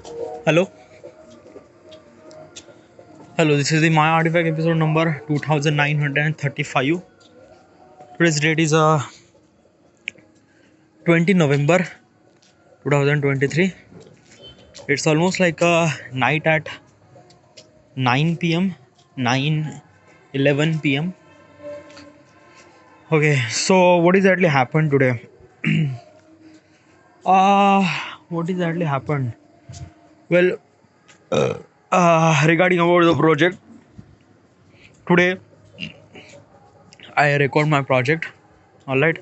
Hello, hello. This is the My Artifact episode number 2935. Today's date is 20 November 2023. It's almost like a night at 9 p.m. 9:11 p.m. Okay, so what exactly happened today? Uh what exactly happened? Well, regarding about the project today, I record my project. All right.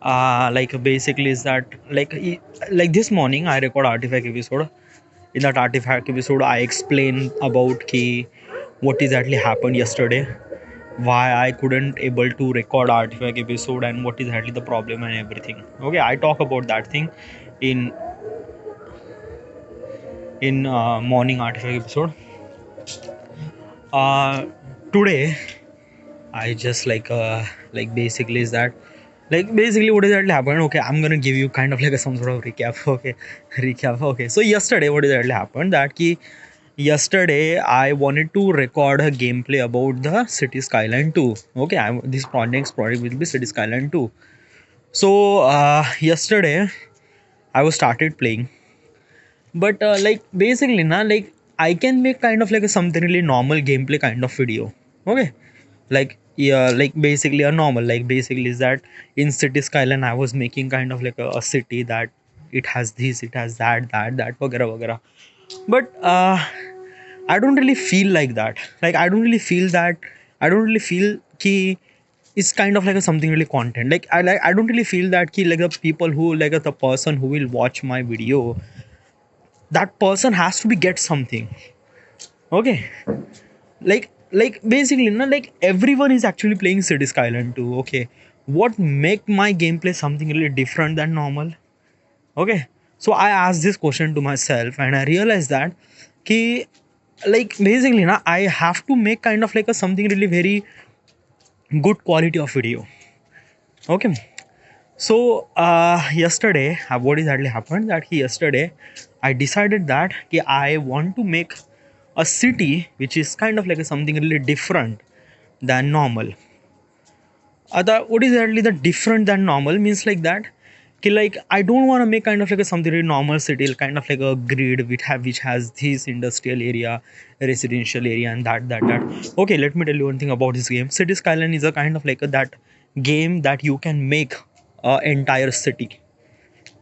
Like basically is that like this morning I record artifact episode. In that artifact episode I explain about key what exactly happened yesterday, why I couldn't able to record artifact episode, and what is exactly the problem and everything. Okay, I talk about that thing in morning artifact episode. uh Today I just like basically is that like basically what exactly happened. Okay, I'm gonna give you kind of like some sort of recap. Okay, recap. Okay, so yesterday what exactly happened that key yesterday I wanted to record a gameplay about the City Skyline 2. Okay, this project will be City Skyline 2. So yesterday I was started playing, but like basically na like I can make kind of like a something really normal gameplay kind of video. Okay, like yeah, like basically a normal, like basically is that in City Skyline I was making kind of like a city that it has this, it has that wagera wagera. But I don't really feel like that. Like I don't really feel that. I don't really feel ki it's kind of like a something really content. Like I don't really feel that ki like the people who like the person who will watch my video, that person has to be get something. Okay, like basically no, like everyone is actually playing City Skyline 2. Okay, what make my gameplay something really different than normal? Okay, so I asked this question to myself and I realized that ki like basically na I have to make kind of like a something really very good quality of video. Okay, so yesterday what exactly happened that yesterday I decided that ki I want to make a city which is kind of like a something really different than normal. What is exactly the different than normal means like that ki like I don't want to make kind of like a something really normal city, kind of like a grid which has this industrial area, residential area, and that. Okay, let me tell you one thing about this game. City Skyline is a kind of like a, that game that you can make a entire city.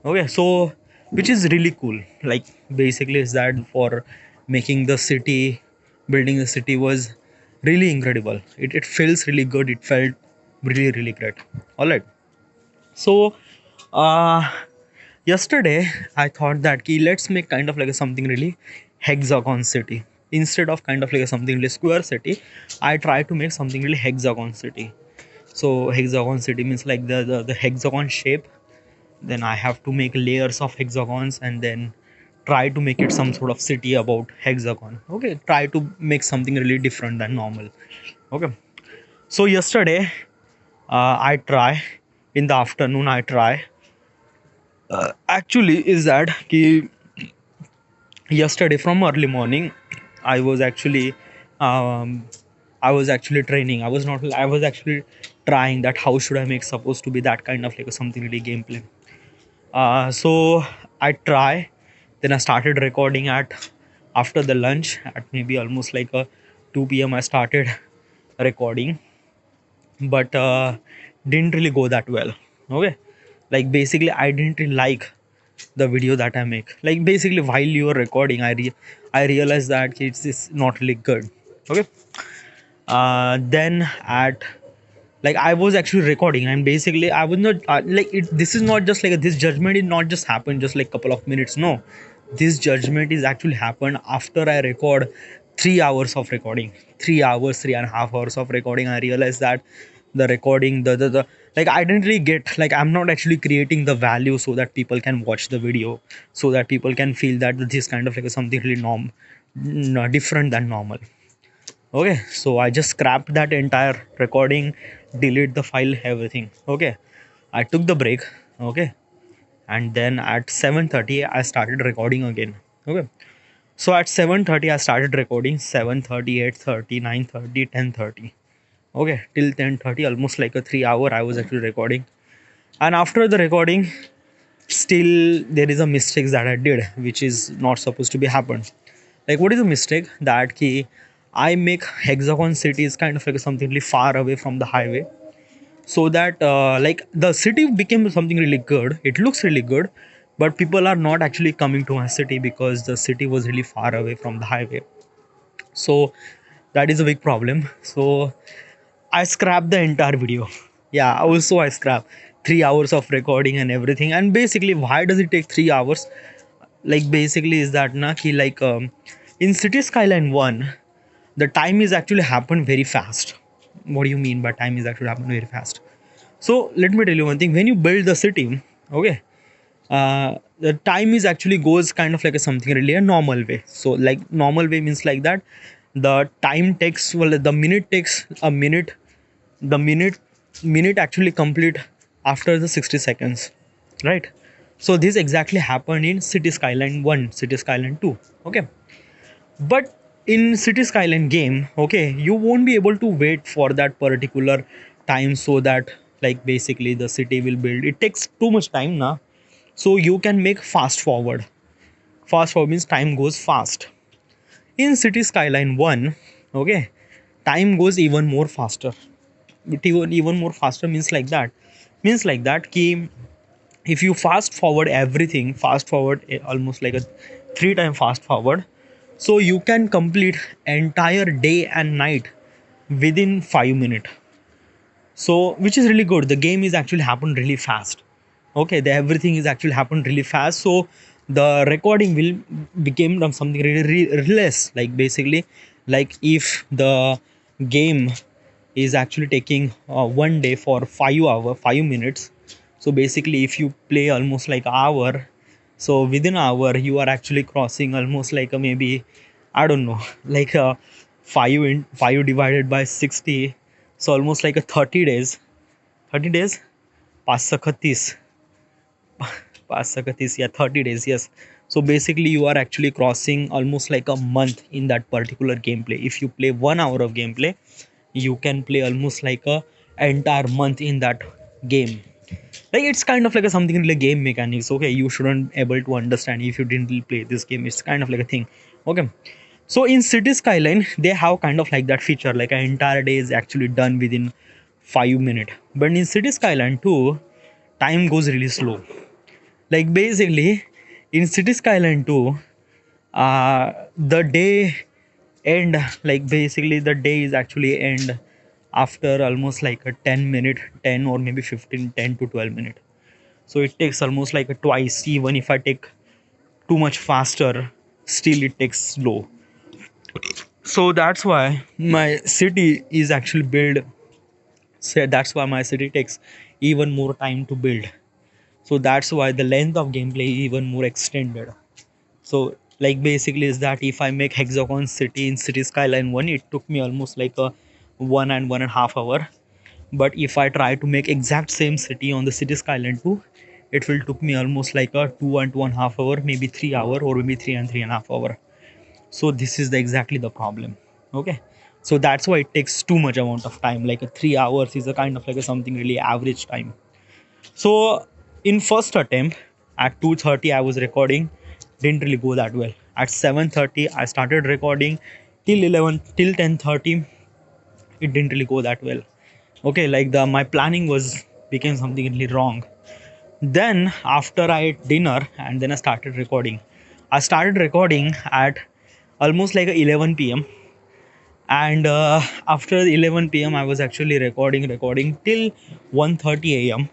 Okay, so which is really cool. Like basically is that for making the city, building the city was really incredible. It feels really good. It felt really great. All right, so uh yesterday I thought that key let's make kind of like a something really hexagon city instead of kind of like a something really square city. I try to make something really hexagon city. So hexagon city means like the hexagon shape. Then I have to make layers of hexagons and then try to make it some sort of city about hexagon. Okay, try to make something really different than normal. Okay, so yesterday I try in the afternoon I try actually is that ki yesterday from early morning I was actually um, I was actually training. I was actually trying that how should I make supposed to be that kind of like a something really gameplay. So I try. Then I started recording at after the lunch at maybe almost like a 2 p.m. I started recording, but didn't really go that well. Okay, like basically I didn't really like the video that I make. Like basically while you are recording, I realized that it's not really good. Okay, then at like I was actually recording and basically I was not like it. This is not just like this judgment did not just happen just like couple of minutes. No, this judgment is actually happened after I record 3 hours of recording, 3 hours, 3.5 hours of recording. I realized that the recording, the like I didn't really get like I'm not actually creating the value so that people can watch the video, so that people can feel that this kind of like something really different than normal. Okay, so I just scrapped that entire recording, delete the file, everything. Okay, I took the break. Okay, and then at 7:30 I started recording again. Okay, so at 7:30 I started recording. 7:30, 8:30, 9:30, 10:30. Okay, till 10:30, almost like a 3 hour I was actually recording. And after the recording, still there is a mistake that I did, which is not supposed to be happen. Like, what is the mistake? That key, I make Hexagon cities kind of like something really far away from the highway, so that like the city became something really good. It looks really good, but people are not actually coming to my city because the city was really far away from the highway. So that is a big problem. So I scrapped the entire video. Yeah, also I scrapped 3 hours of recording and everything. And basically, why does it take 3 hours? Like, basically is that na ki like in City Skyline 1, the time is actually happened very fast. What do you mean by time is actually happened very fast? So let me tell you one thing. When you build the city, okay, the time is actually goes kind of like a something really a normal way. So like normal way means like that the time takes, well, the minute takes a minute, the minute actually complete after the 60 seconds, right? So this exactly happened in City Skyline 1, City Skyline 2. Okay, but in City Skyline game, okay, you won't be able to wait for that particular time, so that like basically the city will build. It takes too much time now, so you can make fast forward. Fast forward means time goes fast. In City Skyline 1, okay, time goes even more faster. But even more faster means like that ki if you fast forward everything, fast forward almost like a 3 time fast forward, so you can complete entire day and night within 5 minutes. So which is really good. The game is actually happened really fast. Okay, the everything is actually happened really fast. So the recording will become something really less, like basically like if the game is actually taking 1 day for 5 minutes. So basically if you play almost like hour, so within hour you are actually crossing almost like a maybe, I don't know, like a 5 divided by 60, so almost like a 30 days. 30 days, 5 5 yeah, 30 days, yes. So basically you are actually crossing almost like a month in that particular gameplay. If you play 1 hour of gameplay, you can play almost like a entire month in that game. Like, it's kind of like a something like game mechanics. Okay, you shouldn't able to understand if you didn't really play this game. It's kind of like a thing. Okay, so in City Skyline they have kind of like that feature, like an entire day is actually done within 5 minutes. But in City Skyline 2, time goes really slow. Like basically in City Skyline 2, the day end, like basically the day is actually end after almost like a 10 minute, 10 or maybe 15, 10 to 12 minute. So it takes almost like a twice. Even if I take too much faster, still it takes slow. So that's why my city is actually built. So that's why my city takes even more time to build. So that's why the length of gameplay is even more extended. So like basically is that if I make Hexagon city in City Skyline 1, it took me almost like a 1 and 1.5 hour. But if I try to make exact same city on the City Skyline 2, it will took me almost like a 2 and 2.5 hour, maybe 3 hour, or maybe 3 and 3.5 hour. So this is the exactly the problem. Okay, so that's why it takes too much amount of time. Like a 3 hours is a kind of like a something really average time. So in first attempt at 2:30 I was recording, didn't really go that well. At 7:30 I started recording till 11 till 10:30, it didn't really go that well. Okay, like the my planning was became something really wrong. Then after I ate dinner and then I started recording. I started recording at almost like 11 p.m. And after 11 p.m. I was actually recording till 1:30 a.m.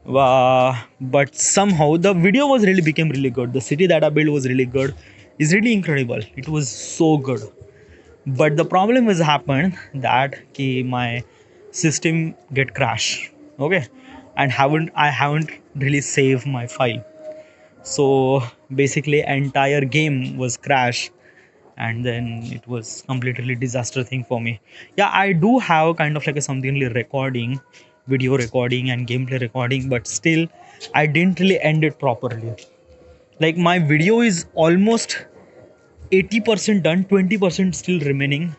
But somehow the video was really became really good. The city that I built was really good. It's really incredible. It was so good. But the problem has happened that my system get crashed. Okay, and I haven't really saved my file. So basically entire game was crashed, and then it was completely disaster thing for me. Yeah, I do have kind of like a something like recording, video recording and gameplay recording, but still I didn't really end it properly. like my video is almost 80% done, 20% still remaining.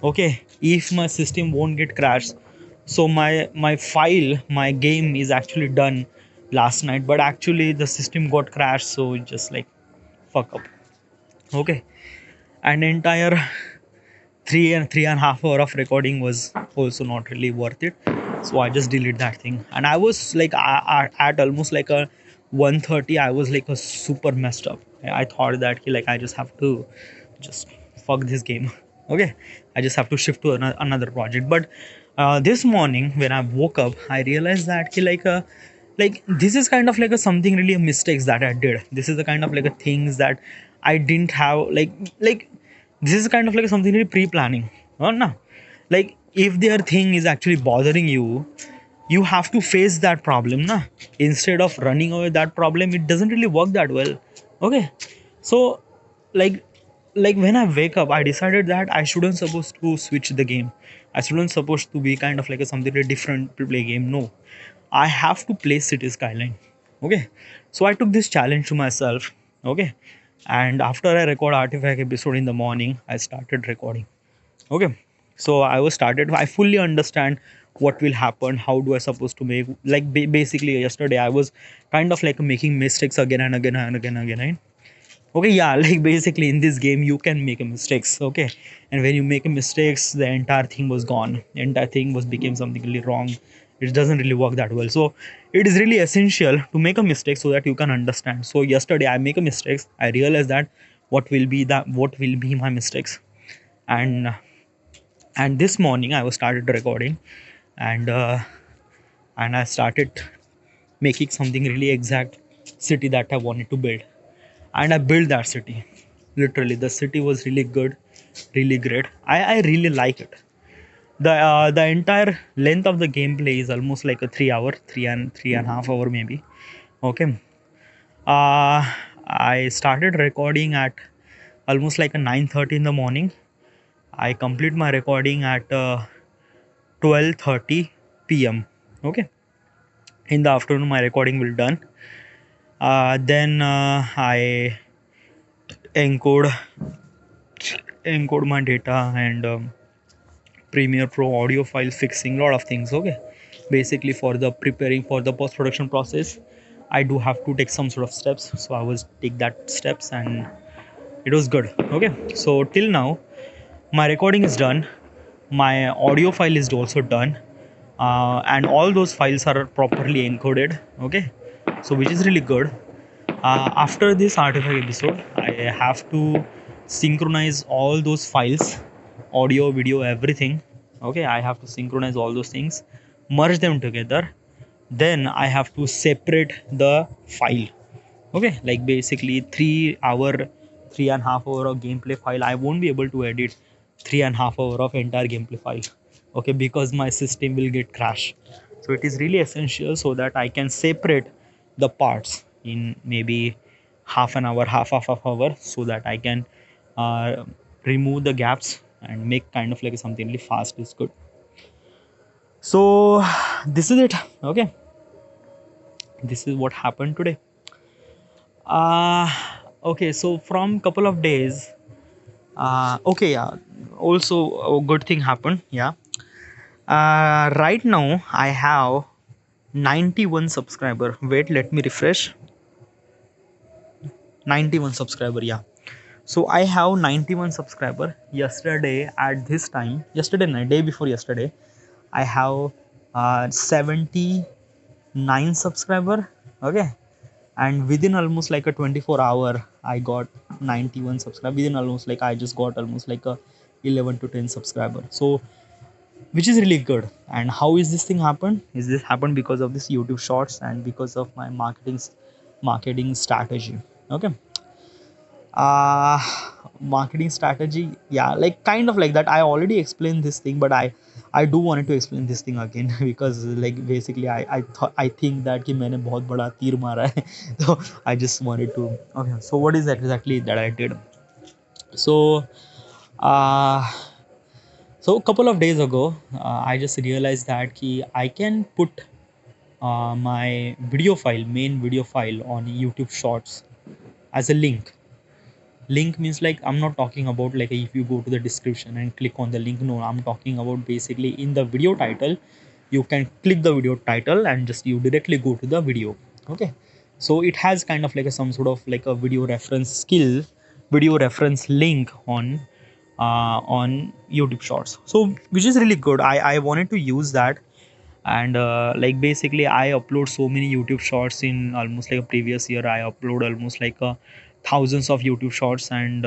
Okay, if my system won't get crashed, so my file, my game is actually done last night, but actually the system got crashed, so it just like fuck up. Okay, and entire three and a half hour of recording was also not really worth it, so I just deleted that thing. And I was like at almost like a 1:30, I was like a super messed up. I thought that like I just have to just fuck this game. Okay, I just have to shift to another project. But this morning when I woke up, I realized that like this is kind of like a something really a mistakes that I did. This is the kind of like a things that I didn't have like this is kind of like something really pre-planning. Oh no, like if their thing is actually bothering you, you have to face that problem na, instead of running away that problem. It doesn't really work that well. Okay, so like when I wake up, I decided that I shouldn't supposed to switch the game. I shouldn't supposed to be kind of like a something really different to play game. No, I have to play City Skyline. Okay, so I took this challenge to myself. Okay, and after I record Artifact episode in the morning, I started recording. Okay, so I was started. I fully understand what will happen. How do I supposed to make like basically yesterday I was kind of like making mistakes again and again and again and again. Okay, yeah, like basically in this game you can make a mistakes. Okay, and when you make a mistakes, the entire thing was gone. The entire thing was became something really wrong. It doesn't really work that well. So it is really essential to make a mistake so that you can understand. So yesterday I make a mistakes. I realized that what will be my mistakes, and this morning I was started recording, and I started making something really exact city that I wanted to build, and I built that city. Literally, the city was really good, really great. I really like it. The entire length of the gameplay is almost like a 3 hour, three and a half hour maybe. Okay. Uh, I started recording at almost like a 9:30 in the morning. I complete my recording at 12:30 p.m. Okay. In the afternoon, my recording will done. Then I encode my data and Premiere Pro audio file fixing, lot of things. Okay, basically for the preparing for the post production process, I do have to take some sort of steps. So I was take that steps, and it was good. Okay, so till now my recording is done, my audio file is also done, and all those files are properly encoded. Okay, so which is really good. After this artifact episode, I have to synchronize all those files, audio, video, everything. Okay, I have to synchronize all those things, merge them together. Then I have to separate the file. Okay, like basically 3 hour, 3.5 hour of gameplay file. I won't be able to edit 3.5 hour of entire gameplay file. Okay, because my system will get crash. So it is really essential so that I can separate the parts in maybe half an hour, half hour, so that I can uh, remove the gaps and make kind of like something really fast is good. So this is it. Okay, this is what happened today. uh okay, so from couple of days, okay, yeah, also a good thing happened. Yeah, right now I have 91 subscriber. Wait, let me refresh. 91 subscriber, yeah. So I have 91 subscriber. Yesterday at this time, yesterday night, day before yesterday, I have 79 subscriber. Okay, and within almost like a 24 hour, I got 91 subscriber. Within almost like I just got almost like a 11 to 10 subscriber. So which is really good. And how is this thing happen? Is this happen because of this YouTube shorts and because of my marketing strategy. Okay, uh marketing strategy, yeah, like kind of like that. I already explained this thing, but I do wanted to explain this thing again because like basically I think that कि मैंने बहुत बड़ा तीर मारा है. So I just wanted to. Okay, so what is that exactly that I did? So uh so a couple of days ago, I just realized that कि I can put my video file, main video file on YouTube shorts. as a link means like I'm not talking about like if you go to the description and click on the link. No, I'm talking about basically in the video title you can click the video title and just you directly go to the video. Okay, so it has kind of like some sort of like a video reference link on YouTube Shorts, so which is really good. I wanted to use that. And like basically I upload so many YouTube Shorts. In almost like a previous year I upload almost like thousands of YouTube Shorts, and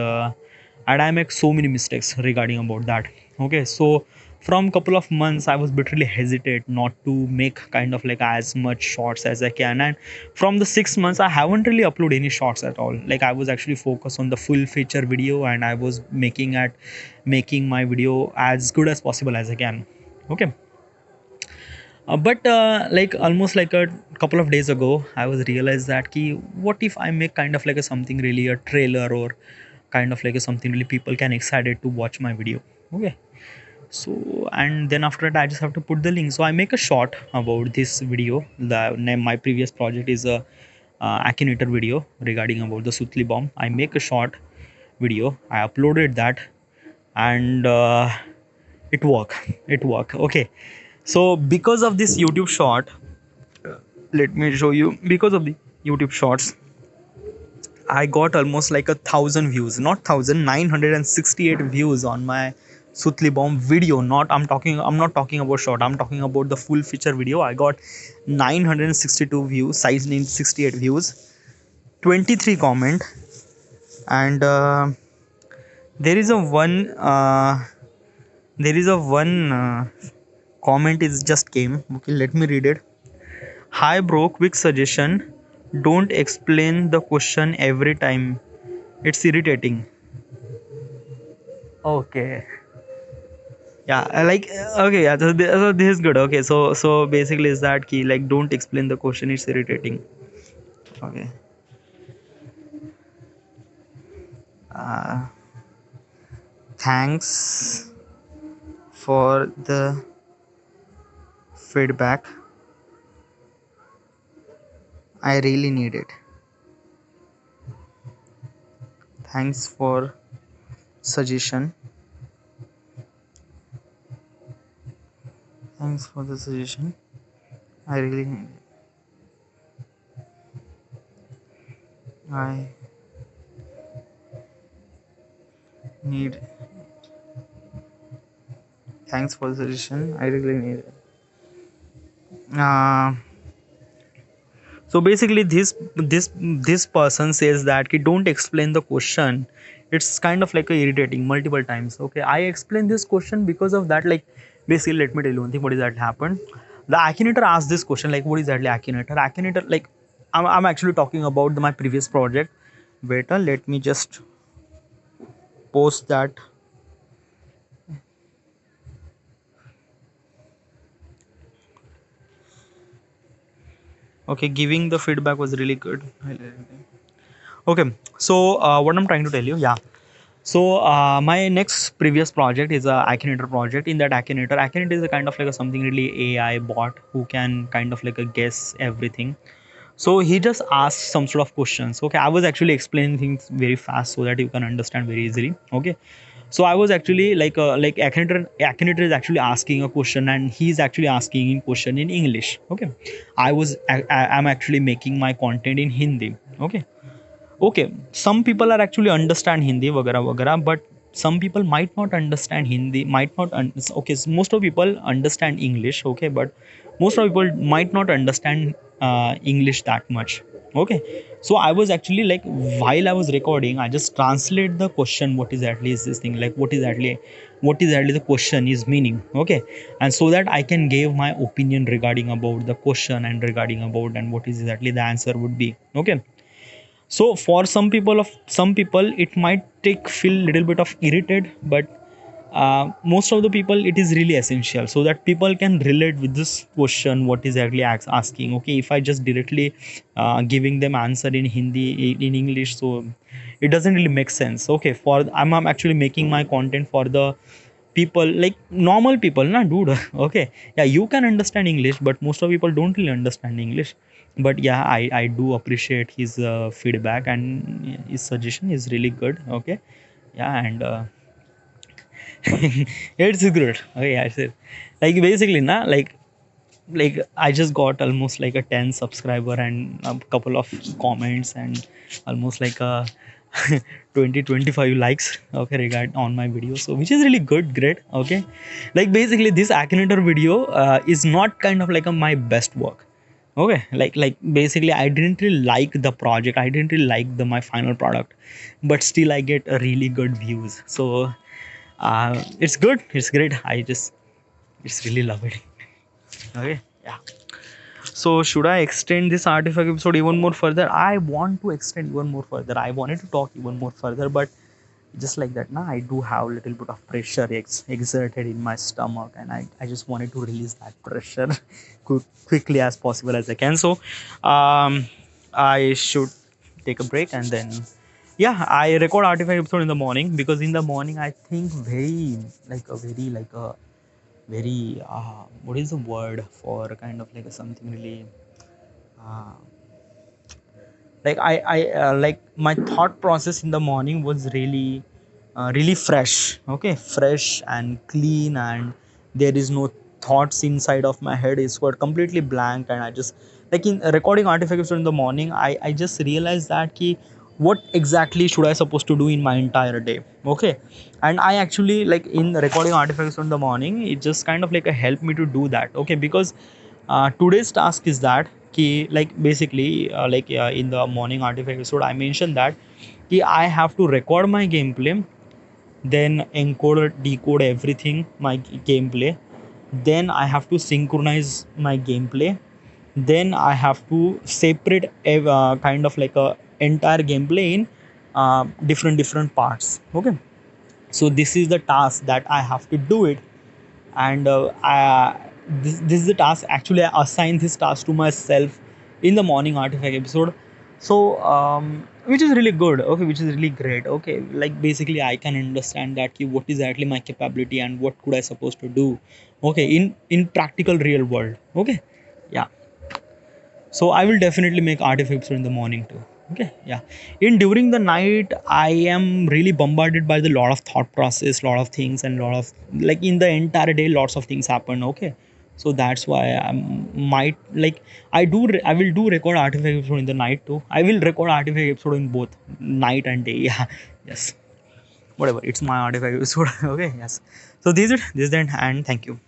I make so many mistakes regarding about that. Okay, so from couple of months I was literally hesitate not to make kind of like as much shorts as I can. And from the 6 months I haven't really uploaded any shorts at all. Like I was actually focused on the full feature video, and I was making my video as good as possible as I can. Okay, but like almost like a couple of days ago I was realized that what if I make kind of like a something really a trailer, or kind of like a something really people can excited to watch my video. Okay, so and then after that I just have to put the link. So I make a short about this video. The name my previous project is a Akinator video regarding about the Sutli bomb. I make a short video, I uploaded that, and it work. Okay, so because of this YouTube short, let me show you. Because of the YouTube shorts I got almost like 1,000 views, not 1,968 views on my Sutli bomb video. I'm not talking about short, I'm talking about the full feature video. I got 962 views, size 68 views, 23 comment, and there is a one comment is just came. Okay, let me read it. Hi bro, quick suggestion. Don't explain the question every time. It's irritating. Okay. Yeah, I like okay, yeah, so this is good. Okay, so basically is that key like don't explain the question, it's irritating. Okay. Thanks for the feedback. I really need it. Thanks for suggestion. Thanks for the suggestion. I really need it. I need it. Thanks for the suggestion. I really need it. So basically this person says that don't explain the question. It's kind of like irritating multiple times. Okay, I explain this question because of that. Like basically let me tell you one thing. What is that happened? The Akinator asked this question like what is exactly Akinator like I'm actually talking about my previous project. Wait, let me just post that. Okay, giving the feedback was really good. Okay, so what I'm trying to tell you, yeah. So my next previous project is a Akinator project. In that Akinator is a kind of like a something really AI bot who can kind of like a guess everything. So he just asked some sort of questions. Okay, I was actually explaining things very fast so that you can understand very easily. Okay, so I was actually like Akinator is actually asking a question, and he's actually asking a question in English. Okay, I'm actually making my content in Hindi. Okay, some people are actually understand Hindi वगैरह, but some people might not understand Hindi, okay, so most of people understand English. Okay, but most of people might not understand English that much. Okay, so I was actually like while I was recording I just translate the question, what exactly is this thing, like what exactly the question is meaning. Okay, and so that I can give my opinion regarding about the question and regarding about and what is exactly the answer would be. Okay, so for some people it might take feel little bit of irritated, but most of the people it is really essential so that people can relate with this question what is actually asking. Okay, if I just directly giving them answer in Hindi in English, so it doesn't really make sense. Okay, I'm actually making my content for the people like normal people, na dude. Okay, yeah, you can understand English, but most of people don't really understand English. but yeah, I do appreciate his feedback, and his suggestion is really good. Okay, yeah, and it's good. Okay, I said, like basically na like I just got almost like a 10 subscriber and a couple of comments and almost like a 20-25 likes, okay, regard on my video, so which is really good, great. Okay, like basically this Akinator video is not kind of like my best work. Okay, like basically I didn't really like the project, I didn't really like my final product, but still I get a really good views. So it's good, it's great. I just it's really love it. Okay, yeah. So should I extend this artifact episode even more further? I want to extend even more further. I wanted to talk even more further, but just like that, now I do have a little bit of pressure exerted in my stomach, and I just wanted to release that pressure quickly as possible as I can. So I should take a break, and then yeah, I record artifact episode in the morning, because in the morning I think very very what is the word for kind of like a something really uh, like my thought process in the morning was really really fresh. Okay, fresh and clean, and there is no thoughts inside of my head. It's got completely blank, and I just like in recording artifacts in the morning, I just realized that ki what exactly should I supposed to do in my entire day. Okay, and I actually like in recording artifacts in the morning, it just kind of like a help me to do that. Okay, because today's task is that ki like basically in the morning artifact episode I mentioned that ki I have to record my gameplay, then encode or decode everything my gameplay, then I have to synchronize my gameplay, then I have to separate kind of like a entire gameplay in different parts. Okay, so this is the task that I have to do it, and this is the task. Actually, I assigned this task to myself in the morning artifact episode. So which is really good. Okay, which is really great. Okay, like basically I can understand that what is exactly my capability and what could I supposed to do. Okay, in practical real world. Okay, yeah. So I will definitely make artifacts in the morning too. Okay, yeah. In during the night, I am really bombarded by the lot of thought process, lot of things, and lot of like in the entire day, lots of things happen. Okay, so that's why I might like I will do record artifact episode in the night too. I will record artifact episode in both night and day. Yeah, yes. Whatever. It's my artifact episode. Okay, yes. So this is it. This is the end, and thank you.